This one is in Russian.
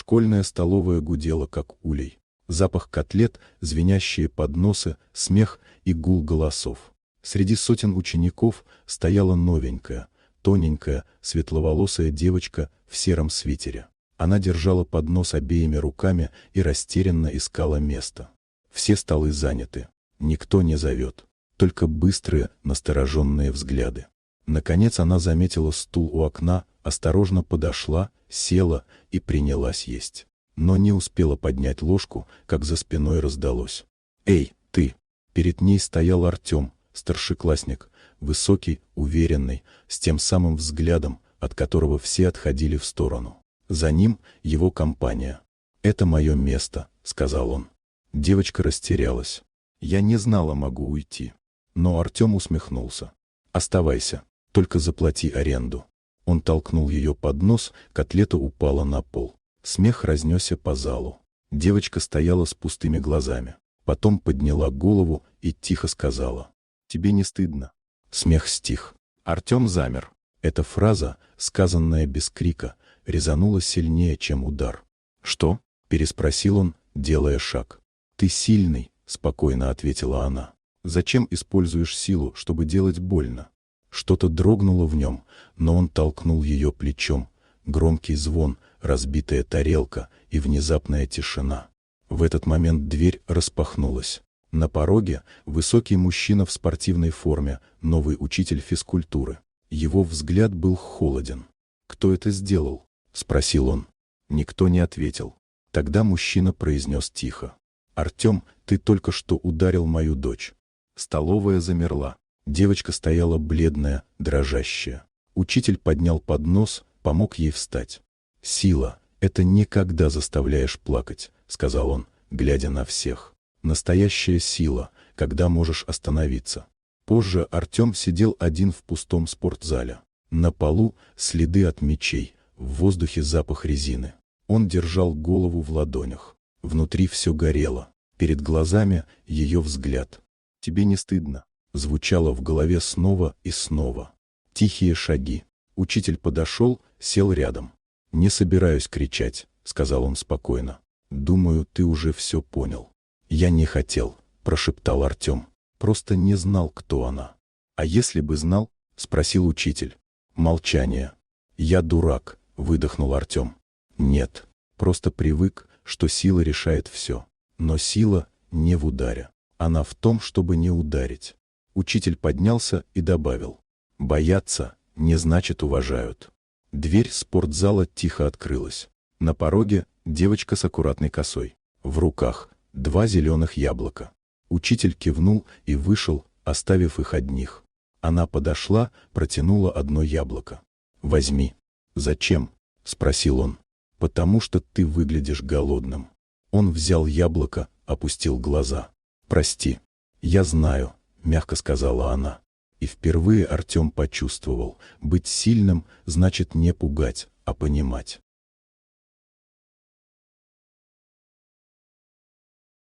Школьная столовая гудела, как улей. Запах котлет, звенящие подносы, смех и гул голосов. Среди сотен учеников стояла новенькая, тоненькая, светловолосая девочка в сером свитере. Она держала поднос обеими руками и растерянно искала место. Все столы заняты. Никто не зовет. Только быстрые, настороженные взгляды. Наконец она заметила стул у окна, осторожно подошла, села и принялась есть. Но не успела поднять ложку, как за спиной раздалось: «Эй, ты!» Перед ней стоял Артем, старшеклассник, высокий, уверенный, с тем самым взглядом, от которого все отходили в сторону. За ним его компания. «Это мое место», — сказал он. Девочка растерялась. «Я не знала, могу уйти». Но Артем усмехнулся. «Оставайся, только заплати аренду». Он толкнул ее под нос, котлета упала на пол. Смех разнесся по залу. Девочка стояла с пустыми глазами. Потом подняла голову и тихо сказала: «Тебе не стыдно?» Смех стих. Артем замер. Эта фраза, сказанная без крика, резанула сильнее, чем удар. «Что?» — переспросил он, делая шаг. «Ты сильный», — спокойно ответила она. «Зачем используешь силу, чтобы делать больно?» Что-то дрогнуло в нем, но он толкнул ее плечом. Громкий звон, разбитая тарелка и внезапная тишина. В этот момент дверь распахнулась. На пороге высокий мужчина в спортивной форме, новый учитель физкультуры. Его взгляд был холоден. «Кто это сделал?» — спросил он. Никто не ответил. Тогда мужчина произнес тихо: «Артем, ты только что ударил мою дочь». Столовая замерла. Девочка стояла бледная, дрожащая. Учитель поднял поднос, помог ей встать. «Сила — это не когда заставляешь плакать», — сказал он, глядя на всех. «Настоящая сила, когда можешь остановиться». Позже Артем сидел один в пустом спортзале. На полу следы от мячей, в воздухе запах резины. Он держал голову в ладонях. Внутри все горело. Перед глазами ее взгляд. «Тебе не стыдно?» Звучало в голове снова и снова. Тихие шаги. Учитель подошел, сел рядом. «Не собираюсь кричать», — сказал он спокойно. «Думаю, ты уже все понял». «Я не хотел», — прошептал Артем. «Просто не знал, кто она». «А если бы знал?» — спросил учитель. Молчание. «Я дурак», — выдохнул Артем. «Нет, просто привык, что сила решает все. Но сила не в ударе. Она в том, чтобы не ударить». Учитель поднялся и добавил: «Боятся не значит уважают». Дверь спортзала тихо открылась. На пороге девочка с аккуратной косой. В руках 2 зеленых яблока. Учитель кивнул и вышел, оставив их одних. Она подошла, протянула одно яблоко. «Возьми». «Зачем?» — спросил он. «Потому что ты выглядишь голодным». Он взял яблоко, опустил глаза. «Прости». «Я знаю», — мягко сказала она. И впервые Артем почувствовал: быть сильным значит не пугать, а понимать.